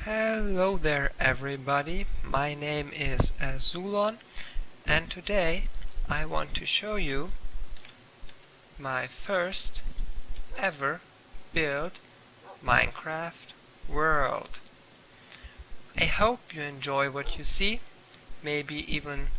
Hello there everybody, my name is Azulon and today I want to show you my first ever built Minecraft world. I hope you enjoy what you see, maybe even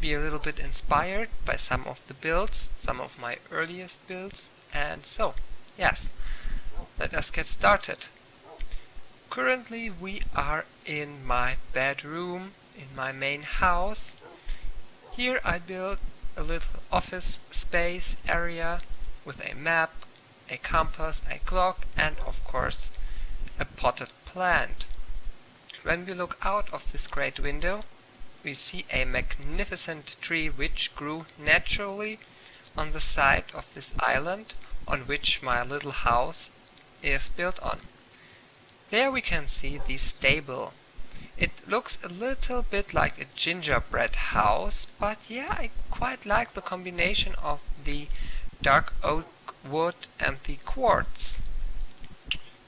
be a little bit inspired by some of the builds, some of my earliest builds, and so, yes, let us get started. Currently we are in my bedroom in my main house. Here I built a little office space area with a map, a compass, a clock and of course a potted plant. When we look out of this great window we see a magnificent tree which grew naturally on the side of this island on which my little house is built on. There we can see the stable. It looks a little bit like a gingerbread house, but yeah, I quite like the combination of the dark oak wood and the quartz.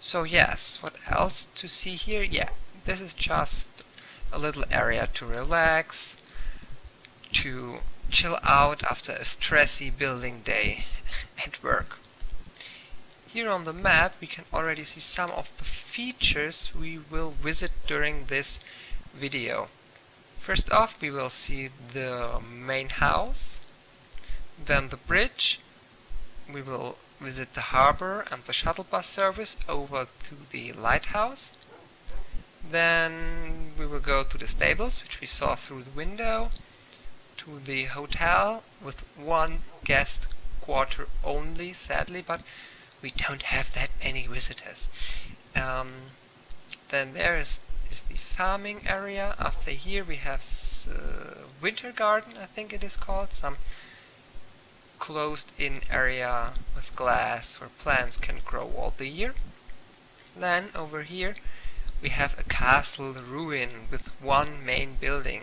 So yes, what else to see here? Yeah, this is just a little area to relax, to chill out after a stressy building day at work. Here on the map we can already see some of the features we will visit during this video. First off we will see the main house, then the bridge, we will visit the harbor and the shuttle bus service over to the lighthouse, then we will go to the stables which we saw through the window, to the hotel with one guest quarter only sadly, but we don't have that many visitors. Then there is the farming area. After here we have winter garden, I think it is called, some closed in area with glass where plants can grow all the year. Then over here we have a castle ruin with one main building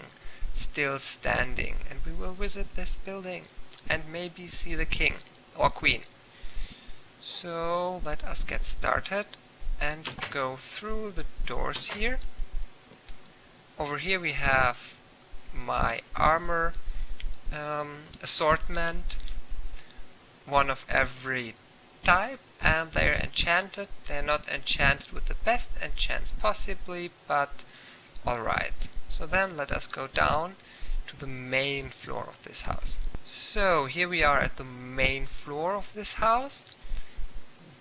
still standing, and we will visit this building and maybe see the king or queen. So let us get started and go through the doors here. Over here we have my armor assortment, one of every type, and they're enchanted. They're not enchanted with the best enchants possibly, but alright. So then let us go down to the main floor of this house. So here we are at the main floor of this house.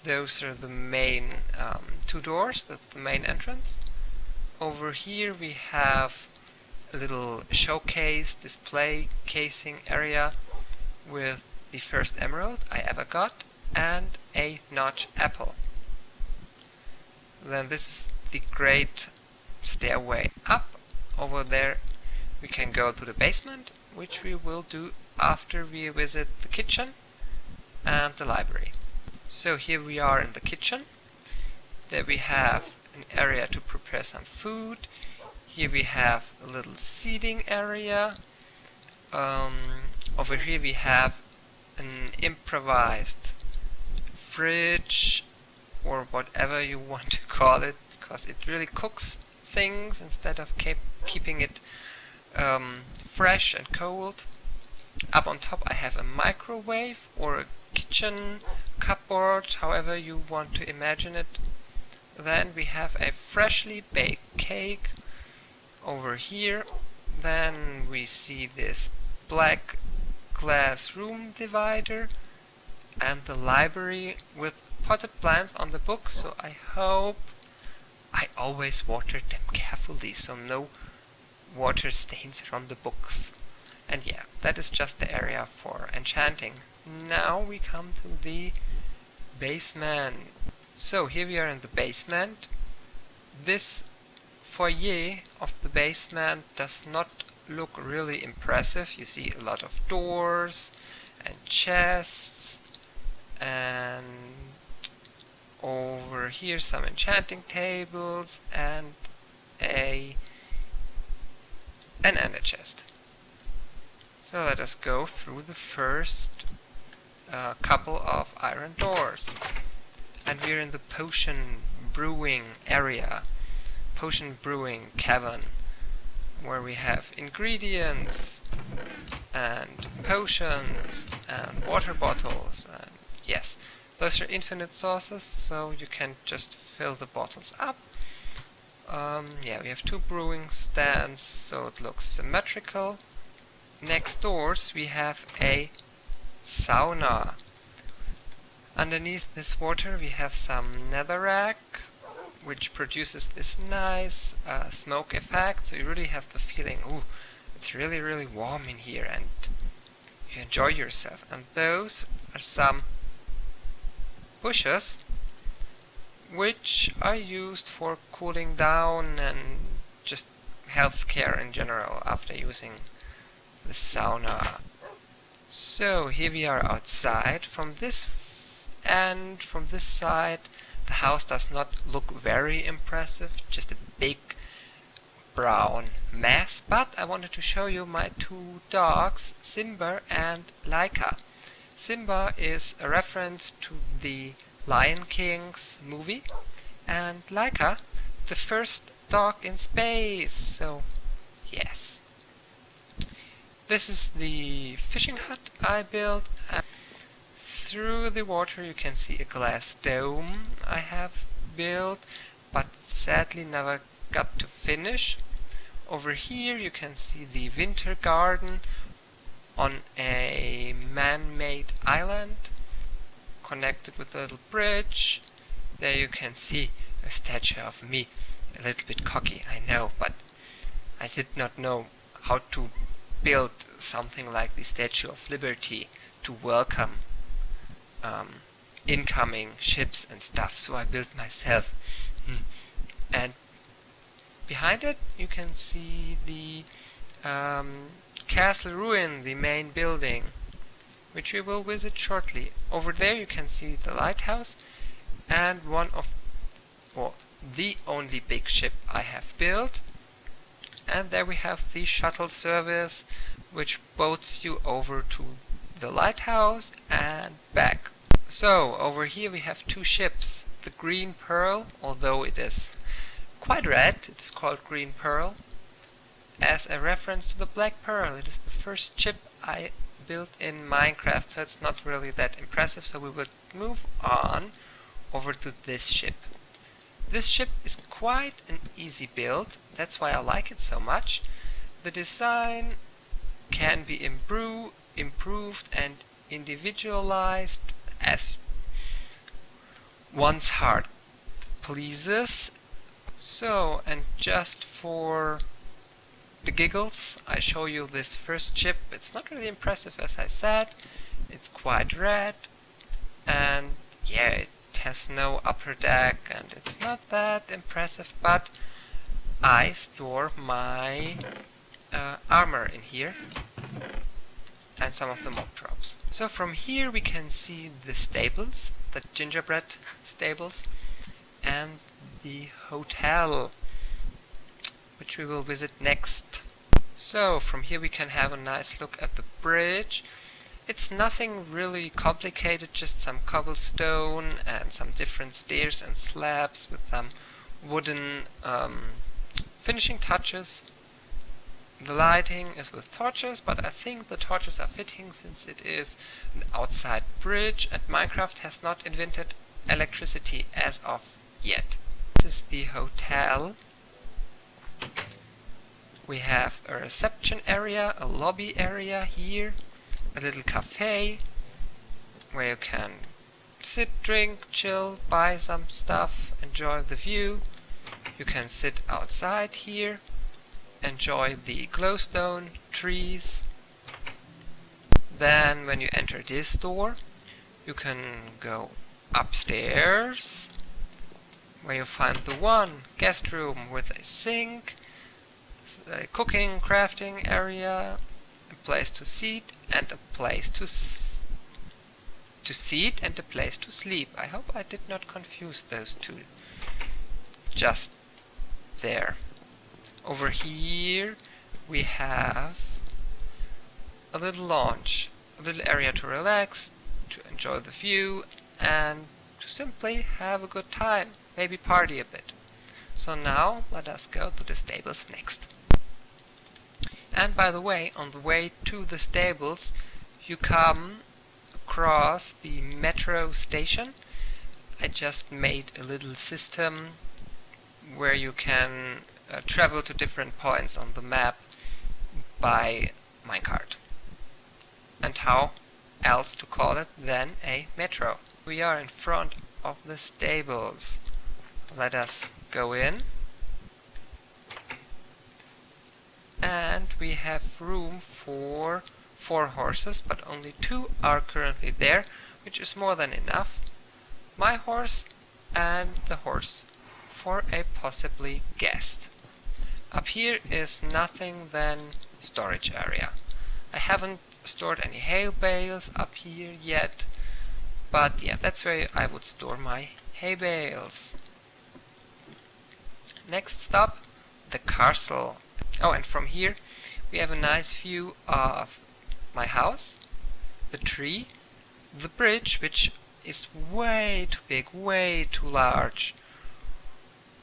Those are the main two doors, that's the main entrance. Over here we have a little showcase display casing area with the first emerald I ever got and a notch apple. Then this is the great stairway up. Over there we can go to the basement, which we will do after we visit the kitchen and the library. So here we are in the kitchen. There we have an area to prepare some food. Here we have a little seating area. Over here we have an improvised fridge or whatever you want to call it, because it really cooks things instead of keeping it fresh and cold. Up on top I have a microwave or a kitchen cupboard, however you want to imagine it. Then we have a freshly baked cake over here. Then we see this black glass room divider and the library with potted plants on the books, so I hope I always watered them carefully so no water stains from the books. And yeah, that is just the area for enchanting. Now we come to the basement. So here we are in the basement. This foyer of the basement does not look really impressive. You see a lot of doors and chests, and over here some enchanting tables and an ender chest. So let us go through the first couple of iron doors. And we're in the potion brewing area. potion brewing cavern where we have ingredients and potions and water bottles, and yes, those are infinite sources, so you can just fill the bottles up. Yeah, we have 2 brewing stands, so it looks symmetrical. Next doors we have a sauna. Underneath this water we have some netherrack, which produces this nice smoke effect, so you really have the feeling, ooh, it's really really warm in here and you enjoy yourself. And those are some bushes which are used for cooling down and just healthcare in general after using the sauna. So here we are outside. From this and from this side the house does not look very impressive, just a big brown mess, but I wanted to show you my 2 dogs, Simba and Laika. Simba is a reference to the Lion King's movie, and Laika, the first dog in space, so yes. This is the fishing hut I built, and through the water you can see a glass dome I have built, but sadly never got to finish. Over here you can see the winter garden on a man-made island connected with a little bridge. There you can see a statue of me, a little bit cocky, I know, but I did not know how to build something like the Statue of Liberty to welcome incoming ships and stuff, so I built myself. And behind it you can see the castle ruin, the main building, which we will visit shortly. Over there you can see the lighthouse and the only big ship I have built. And there we have the shuttle service, which boats you over to the lighthouse and back. So over here we have 2 ships. The Green Pearl, although it is quite red, it is called Green Pearl as a reference to the Black Pearl. It is the first ship I built in Minecraft, so it's not really that impressive, so we will move on over to this ship. This ship is quite an easy build, that's why I like it so much. The design can be improved and individualized as one's heart pleases. So, and just for the giggles, I show you this first ship. It's not really impressive, as I said. It's quite red, and yeah, it has no upper deck, and it's not that impressive, but I store my armor in here and some of the mob drops. So from here we can see the stables, the gingerbread stables, and the hotel, which we will visit next. So from here we can have a nice look at the bridge. It's nothing really complicated, just some cobblestone and some different stairs and slabs with some wooden finishing touches. The lighting is with torches, but I think the torches are fitting since it is an outside bridge and Minecraft has not invented electricity as of yet. This is the hotel. We have a reception area, a lobby area here, a little cafe where you can sit, drink, chill, buy some stuff, enjoy the view. You can sit outside here, enjoy the glowstone trees. Then when you enter this door you can go upstairs where you find the one guest room with a sink, a cooking, crafting area, a place to seat and a place to seat and a place to sleep. I hope I did not confuse those two just there. Over here we have a little lounge, a little area to relax, to enjoy the view and to simply have a good time, maybe party a bit. So now let us go to the stables next. And by the way, on the way to the stables you come across the metro station. I just made a little system where you can travel to different points on the map by minecart. And how else to call it than a metro? We are in front of the stables. Let us go in. And we have room for 4 horses, but only 2 are currently there, which is more than enough. My horse and the horse for a possibly guest. Up here is nothing than storage area. I haven't stored any hay bales up here yet, but yeah, that's where I would store my hay bales. Next stop, the castle. Oh, and from here we have a nice view of my house, the tree, the bridge, which is way too big, way too large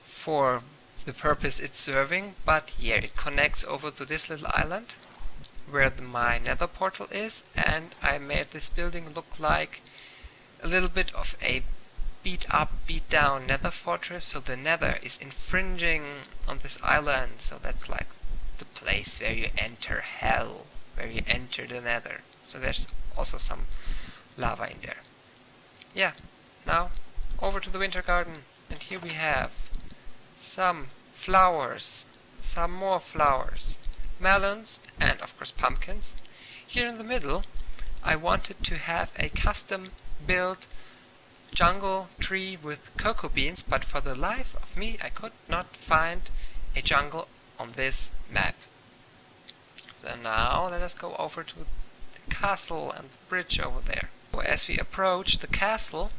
for the purpose it's serving, but yeah, it connects over to this little island where my nether portal is, and I made this building look like a little bit of a beat up, beat down nether fortress, so the nether is infringing on this island, so that's like the place where you enter hell, where you enter the nether. So there's also some lava in there. Yeah, now over to the winter garden, and here we have some flowers, some more flowers, melons, and of course pumpkins. Here in the middle I wanted to have a custom built jungle tree with cocoa beans, but for the life of me I could not find a jungle on this map. So now let us go over to the castle and the bridge over there. So as we approach the castle,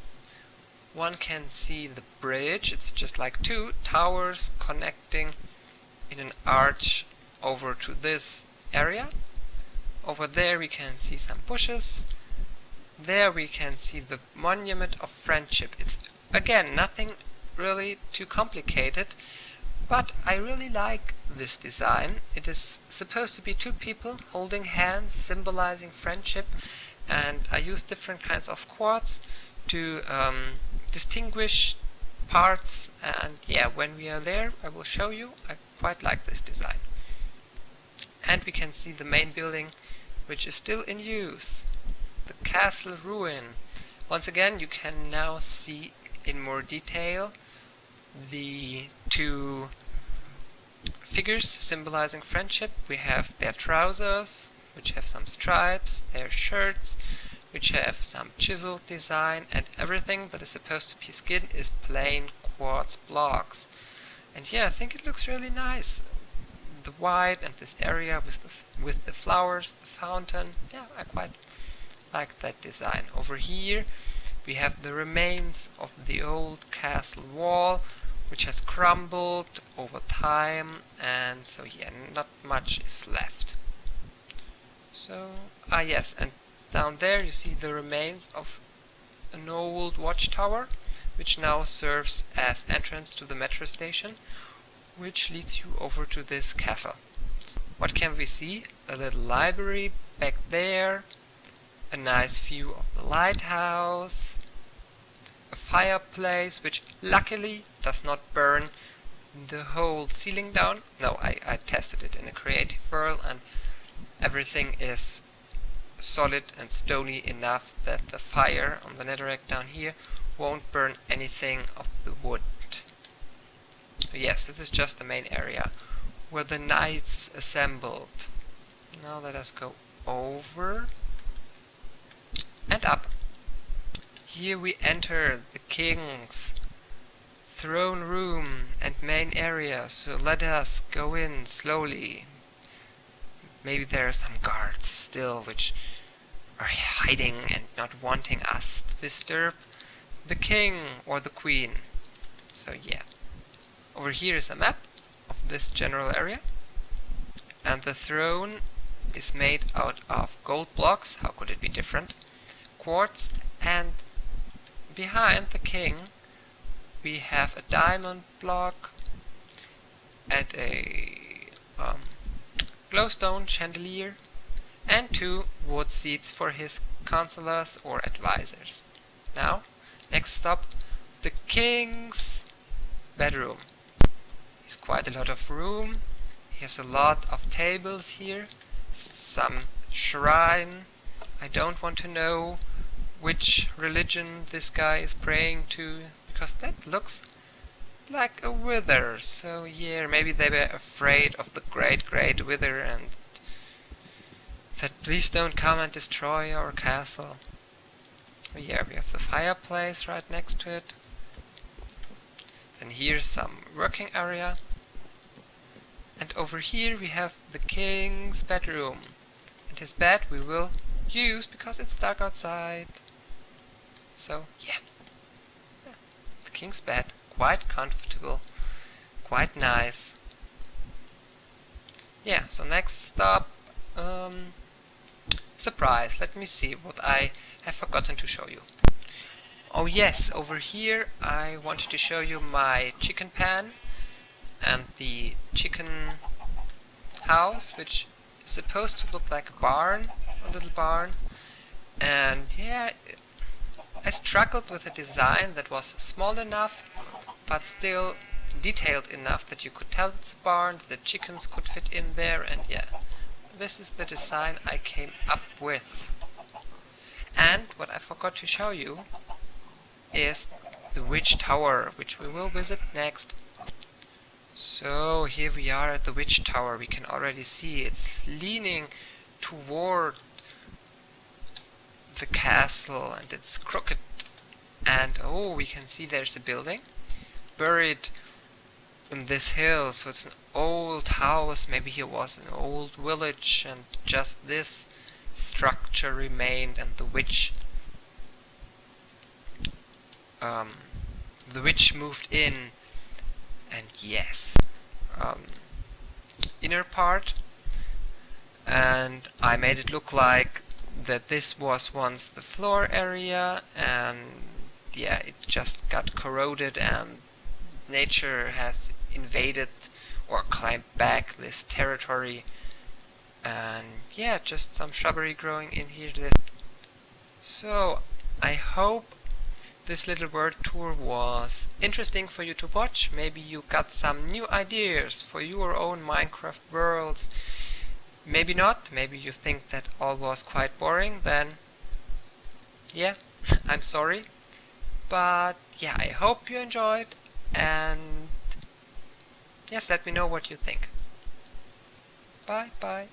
one can see the bridge. It's just like 2 towers connecting in an arch over to this area. Over there we can see some bushes. There we can see the Monument of Friendship. It's again nothing really too complicated, but I really like this design. It is supposed to be 2 people holding hands, symbolizing friendship, and I use different kinds of quartz to distinguish parts, and yeah, when we are there I will show you. I quite like this design. And we can see the main building, which is still in use, the castle ruin. Once again you can now see in more detail the 2 figures symbolizing friendship. We have their trousers, which have some stripes, their shirts, which have some chiseled design, and everything that is supposed to be skin is plain quartz blocks. And yeah, I think it looks really nice. The white and this area with the flowers, the fountain. Yeah, I quite like that design. Over here we have the remains of the old castle wall, which has crumbled over time, and so yeah, not much is left. So, yes, and down there you see the remains of an old watchtower, which now serves as entrance to the metro station, which leads you over to this castle. So what can we see? A little library back there, a nice view of the lighthouse, a fireplace which luckily does not burn the whole ceiling down. No, I tested it in a creative world, and everything is solid and stony enough that the fire on the netherrack down here won't burn anything of the wood. So yes, this is just the main area where the knights assembled. Now let us go over and up. Here we enter the king's throne room and main area, so let us go in slowly. Maybe there are some guards still which are hiding and not wanting us to disturb the king or the queen. So yeah. Over here is a map of this general area, and the throne is made out of gold blocks. How could it be different? Quartz, and behind the king we have a diamond block at a glowstone chandelier, and 2 wood seats for his counselors or advisors. Now, next stop, the king's bedroom. He's quite a lot of room. He has a lot of tables here, some shrine. I don't want to know which religion this guy is praying to, because that looks like a wither. So yeah, maybe they were afraid of the great wither and said, please don't come and destroy our castle. Oh yeah, we have the fireplace right next to it. Then here's some working area. And over here we have the king's bedroom. And his bed we will use because it's dark outside. So yeah, the king's bed, quite comfortable, quite nice. Yeah, so next stop, surprise. Let me see what I have forgotten to show you. Oh yes, over here I wanted to show you my chicken pen and the chicken house, which is supposed to look like a barn, a little barn. And yeah, I struggled with a design that was small enough but still detailed enough that you could tell it's a barn, the chickens could fit in there, and yeah, this is the design I came up with. And what I forgot to show you is the witch tower, which we will visit next. So here we are at the witch tower. We can already see it's leaning toward the castle and it's crooked. And oh, we can see there's a building buried in this hill, so it's an old house. Maybe here was an old village and just this structure remained, and the witch moved in. And yes, inner part, and I made it look like that this was once the floor area, and yeah, it just got corroded and nature has invaded or climbed back this territory. And yeah, just some shrubbery growing in here. So I hope this little world tour was interesting for you to watch. Maybe you got some new ideas for your own Minecraft worlds. Maybe not. Maybe you think that all was quite boring. Then yeah, I'm sorry. But yeah, I hope you enjoyed, and yes, let me know what you think. Bye bye.